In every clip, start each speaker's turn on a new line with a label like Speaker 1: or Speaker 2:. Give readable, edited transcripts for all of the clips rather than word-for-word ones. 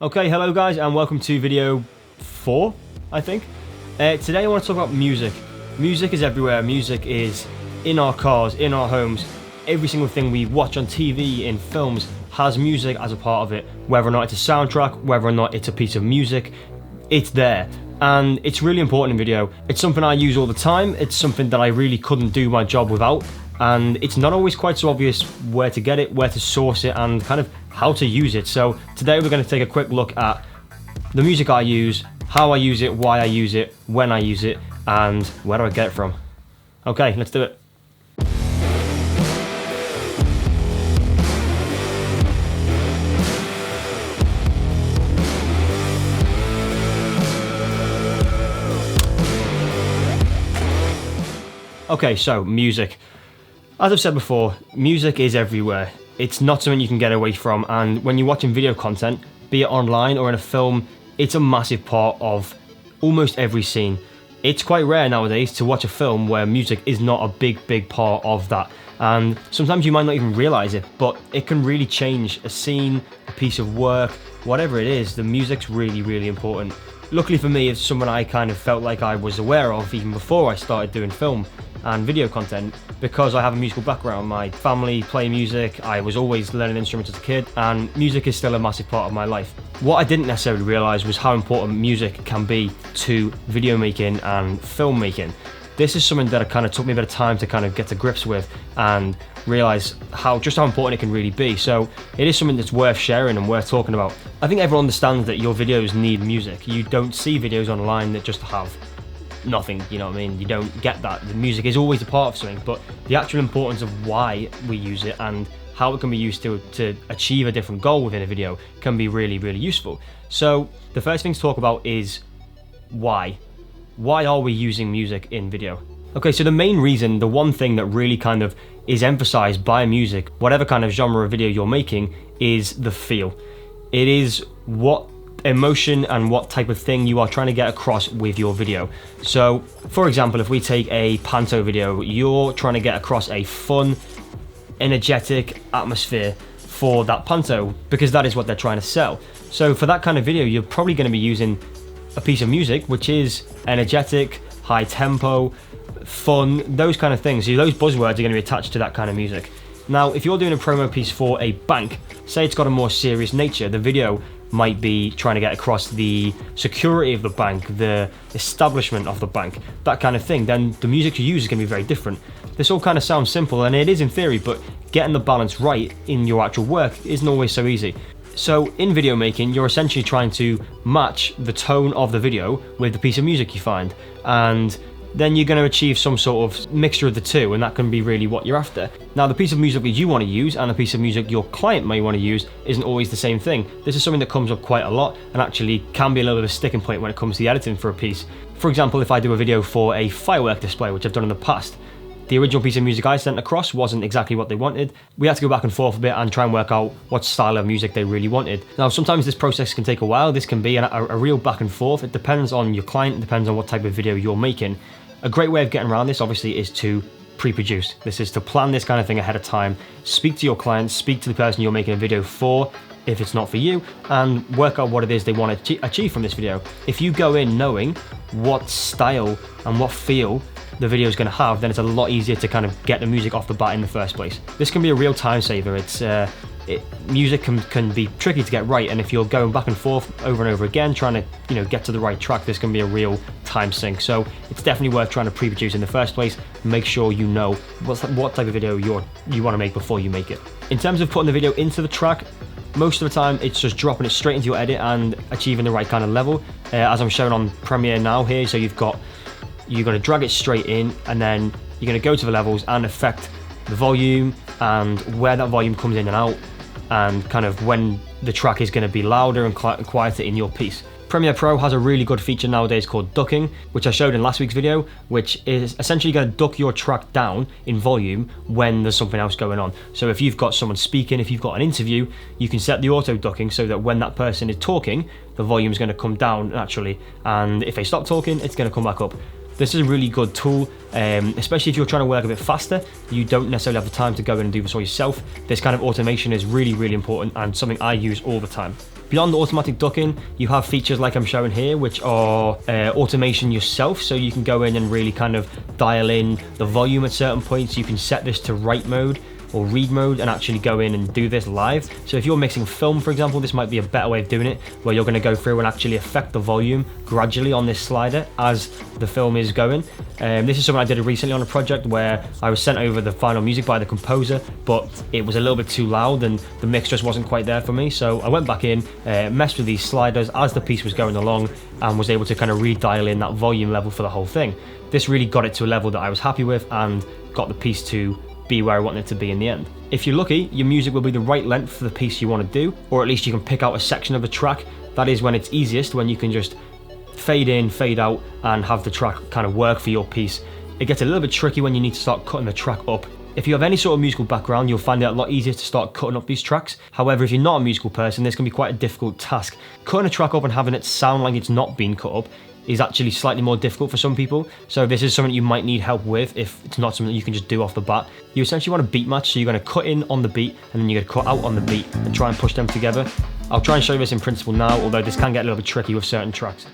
Speaker 1: Okay, hello guys, and welcome to video 4, I think. Today I want to talk about music. Music is everywhere. Music is in our cars, in our homes. Every single thing we watch on TV, in films, has music as a part of it. Whether or not it's a soundtrack, whether or not it's a piece of music, it's there. And it's really important in video. It's something I use all the time. It's something that I really couldn't do my job without. And it's not always quite so obvious where to get it, where to source it, and kind of how to use it. So today we're going to take a quick look at the music I use, how I use it, why I use it, when I use it, and where do I get it from. Okay, let's do it. Okay, so music. As I've said before, music is everywhere. It's not something you can get away from, and when you're watching video content, be it online or in a film, it's a massive part of almost every scene. It's quite rare nowadays to watch a film where music is not a big part of that, and sometimes you might not even realise it, but it can really change a scene, a piece of work, whatever it is. The music's really important. Luckily for me, it's someone I kind of felt like I was aware of even before I started doing film and video content, because I have a musical background. My family play music, I was always learning instruments as a kid, and music is still a massive part of my life. What I didn't necessarily realise was how important music can be to video making and filmmaking. This is something that kind of took me a bit of time to kind of get to grips with and realise just how important it can really be. So it is something that's worth sharing and worth talking about. I think everyone understands that your videos need music. You don't see videos online that just have nothing, you know what I mean? You don't get that. The music is always a part of something, but the actual importance of why we use it and how it can be used to achieve a different goal within a video can be really useful. So the first thing to talk about is why. Why are we using music in video? Okay, so the main reason, the one thing that really kind of is emphasized by music, whatever kind of genre of video you're making, is the feel. It is what emotion and what type of thing you are trying to get across with your video. So for example, if we take a panto video, you're trying to get across a fun, energetic atmosphere for that panto, because that is what they're trying to sell. So for that kind of video, you're probably going to be using a piece of music which is energetic, high tempo, fun, those kind of things. So those buzzwords are going to be attached to that kind of music. Now if you're doing a promo piece for a bank, say it's got a more serious nature, the video might be trying to get across the security of the bank, the establishment of the bank, that kind of thing, then the music you use is going to be very different. This all kind of sounds simple, and it is in theory, but getting the balance right in your actual work isn't always so easy. So in video making, you're essentially trying to match the tone of the video with the piece of music you find, and then you're going to achieve some sort of mixture of the two, and that can be really what you're after. Now the piece of music that you want to use and the piece of music your client may want to use isn't always the same thing. This is something that comes up quite a lot and actually can be a little bit of a sticking point when it comes to the editing for a piece. For example, if I do a video for a firework display, which I've done in the past, the original piece of music I sent across wasn't exactly what they wanted. We had to go back and forth a bit and try and work out what style of music they really wanted. Now sometimes this process can take a while. This can be a real back and forth. It depends on your client, it depends on what type of video you're making. A great way of getting around this obviously is to pre-produce. This is to plan this kind of thing ahead of time, speak to your client, speak to the person you're making a video for, if it's not for you, and work out what it is they want to achieve from this video. If you go in knowing what style and what feel the video is going to have, then it's a lot easier to kind of get the music off the bat in the first place. This can be a real time saver. Music can be tricky to get right, and if you're going back and forth over and over again trying to get to the right track, this can be a real time sink. So it's definitely worth trying to pre-produce in the first place. Make sure you know what type of video you want to make before you make it. In terms of putting the video into the track, most of the time it's just dropping it straight into your edit and achieving the right kind of level, as I'm showing on Premiere now here. So you're going to drag it straight in, and then you're going to go to the levels and affect the volume and where that volume comes in and out, and kind of when the track is going to be louder and quieter in your piece. Premiere Pro has a really good feature nowadays called ducking, which I showed in last week's video, which is essentially going to duck your track down in volume when there's something else going on. So if you've got someone speaking, if you've got an interview, you can set the auto ducking so that when that person is talking, the volume is going to come down naturally, and if they stop talking, it's going to come back up. This is a really good tool, especially if you're trying to work a bit faster. You don't necessarily have the time to go in and do this all yourself. This kind of automation is really, really important and something I use all the time. Beyond the automatic ducking, you have features like I'm showing here, which are automation yourself. So you can go in and really kind of dial in the volume at certain points. You can set this to write mode or read mode and actually go in and do this live. So if you're mixing film, for example, this might be a better way of doing it, where you're going to go through and actually affect the volume gradually on this slider as the film is going. This is something I did recently on a project where I was sent over the final music by the composer, but it was a little bit too loud and the mix just wasn't quite there for me. So I went back in, messed with these sliders as the piece was going along, and was able to kind of redial in that volume level for the whole thing. This really got it to a level that I was happy with and got the piece to be where I want it to be in the end. If you're lucky, your music will be the right length for the piece you want to do, or at least you can pick out a section of a track. That is when it's easiest, when you can just fade in, fade out, and have the track kind of work for your piece. It gets a little bit tricky when you need to start cutting the track up. If you have any sort of musical background, you'll find it a lot easier to start cutting up these tracks. However, if you're not a musical person, this can be quite a difficult task. Cutting a track up and having it sound like it's not been cut up is actually slightly more difficult for some people. So this is something you might need help with if it's not something you can just do off the bat. You essentially want a beat match, so you're going to cut in on the beat and then you're going to cut out on the beat and try and push them together. I'll try and show you this in principle now, although this can get a little bit tricky with certain tracks.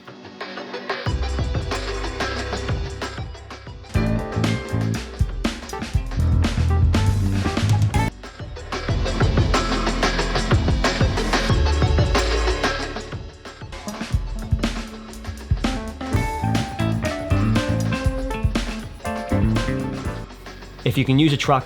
Speaker 1: If you can use a track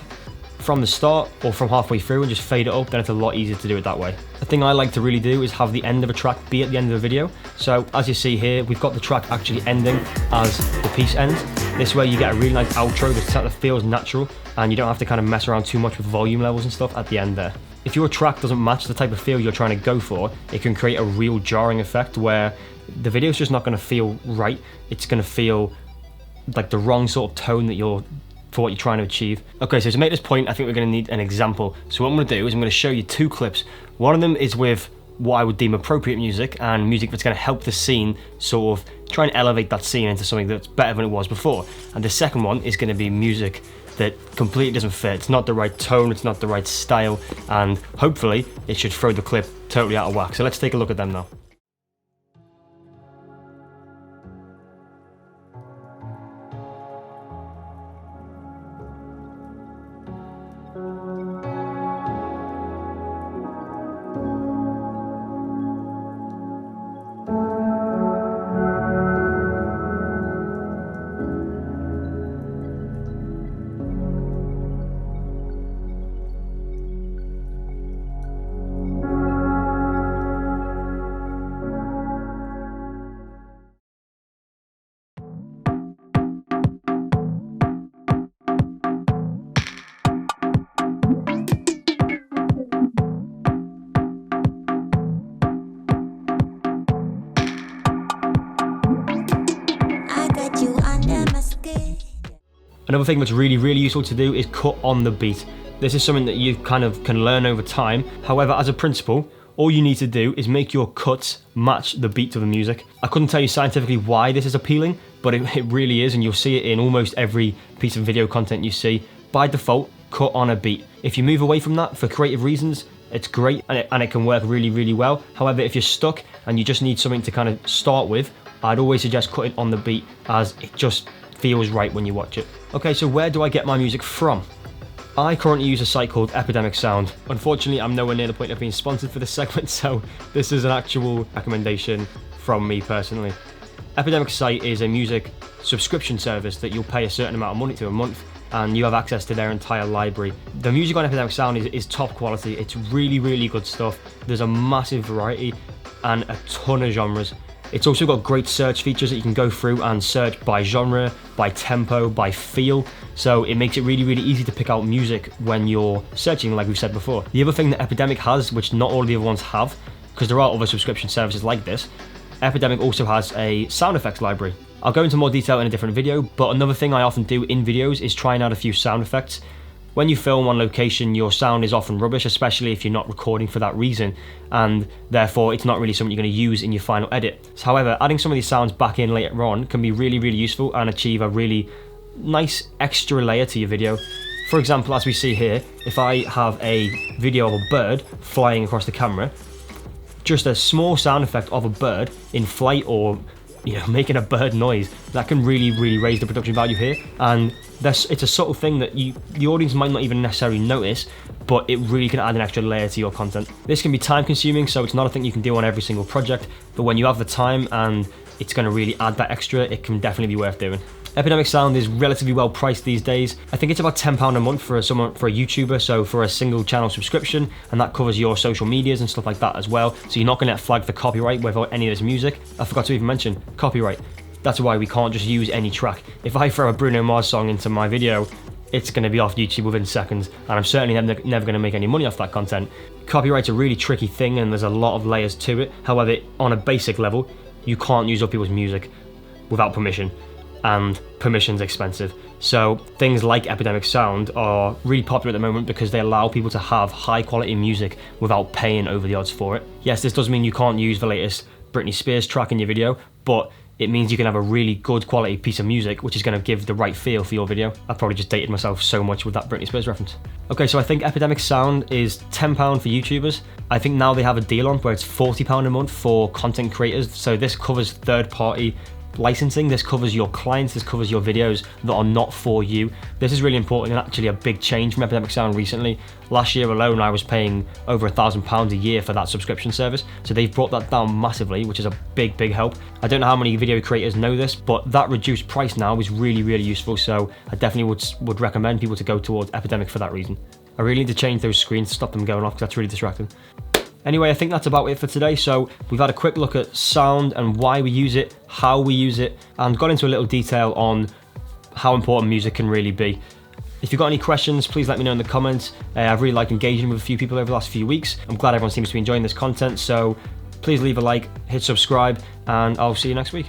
Speaker 1: from the start or from halfway through and just fade it up, then it's a lot easier to do it that way. The thing I like to really do is have the end of a track be at the end of the video. So as you see here, we've got the track actually ending as the piece ends. This way you get a really nice outro that feels natural and you don't have to kind of mess around too much with volume levels and stuff at the end there. If your track doesn't match the type of feel you're trying to go for, it can create a real jarring effect where the video's just not going to feel right. It's going to feel like the wrong sort of tone for what you're trying to achieve. Okay, so to make this point, I think we're going to need an example. So what I'm going to do is I'm going to show you two clips. One of them is with what I would deem appropriate music and music that's going to help the scene sort of try and elevate that scene into something that's better than it was before. And the second one is going to be music that completely doesn't fit. It's not the right tone, it's not the right style, and hopefully it should throw the clip totally out of whack. So let's take a look at them now. Another thing that's really, really useful to do is cut on the beat. This is something that you kind of can learn over time. However, as a principle, all you need to do is make your cuts match the beat of the music. I couldn't tell you scientifically why this is appealing, but it really is, and you'll see it in almost every piece of video content you see. By default, cut on a beat. If you move away from that for creative reasons, it's great and it can work really, really well. However, if you're stuck and you just need something to kind of start with, I'd always suggest cutting on the beat, as it just feels right when you watch it. Okay, so where do I get my music from? I currently use a site called Epidemic Sound. Unfortunately, I'm nowhere near the point of being sponsored for this segment, so this is an actual recommendation from me personally. Epidemic site is a music subscription service that you'll pay a certain amount of money to a month, and you have access to their entire library. The music on Epidemic Sound is top quality. It's really, really good stuff. There's a massive variety and a ton of genres. It's also got great search features that you can go through and search by genre, by tempo, by feel. So it makes it really, really easy to pick out music when you're searching, like we've said before. The other thing that Epidemic has, which not all of the other ones have, because there are other subscription services like this, Epidemic also has a sound effects library. I'll go into more detail in a different video, but another thing I often do in videos is try and add a few sound effects. When you film on location, your sound is often rubbish, especially if you're not recording for that reason, and therefore it's not really something you're going to use in your final edit. However, adding some of these sounds back in later on can be really, really useful and achieve a really nice extra layer to your video. For example, as we see here, if I have a video of a bird flying across the camera, just a small sound effect of a bird in flight, or making a bird noise, that can really, really raise the production value here. And it's a subtle thing that the audience might not even necessarily notice, but it really can add an extra layer to your content. This can be time consuming, so it's not a thing you can do on every single project, but when you have the time and it's going to really add that extra, it can definitely be worth doing. Epidemic Sound is relatively well priced these days. I think it's about £10 a month for a YouTuber, so for a single channel subscription, and that covers your social medias and stuff like that as well. So you're not going to get flagged for copyright without any of this music. I forgot to even mention copyright. That's why we can't just use any track. If I throw a Bruno Mars song into my video, it's going to be off YouTube within seconds, and I'm certainly never going to make any money off that content. Copyright's a really tricky thing, and there's a lot of layers to it. However, on a basic level, you can't use other people's music without permission, and permission's expensive. So things like Epidemic Sound are really popular at the moment because they allow people to have high quality music without paying over the odds for it. Yes, this does mean you can't use the latest Britney Spears track in your video, but it means you can have a really good quality piece of music which is going to give the right feel for your video. I've probably just dated myself so much with that Britney Spears reference. Okay, so I think Epidemic Sound is £10 for YouTubers. I think now they have a deal on where it's £40 a month for content creators. So this covers third-party licensing, this covers your clients, this covers your videos that are not for you. This is really important and actually a big change from Epidemic Sound recently. Last year alone I was paying over £1,000 a year for that subscription service, so they've brought that down massively, which is a big help. I don't know how many video creators know this, but that reduced price now is really, really useful, so I definitely would recommend people to go towards Epidemic for that reason. I really need to change those screens to stop them going off because that's really distracting. Anyway, I think that's about it for today. So we've had a quick look at sound and why we use it, how we use it, and got into a little detail on how important music can really be. If you've got any questions, please let me know in the comments. I've really liked engaging with a few people over the last few weeks. I'm glad everyone seems to be enjoying this content, so please leave a like, hit subscribe, and I'll see you next week.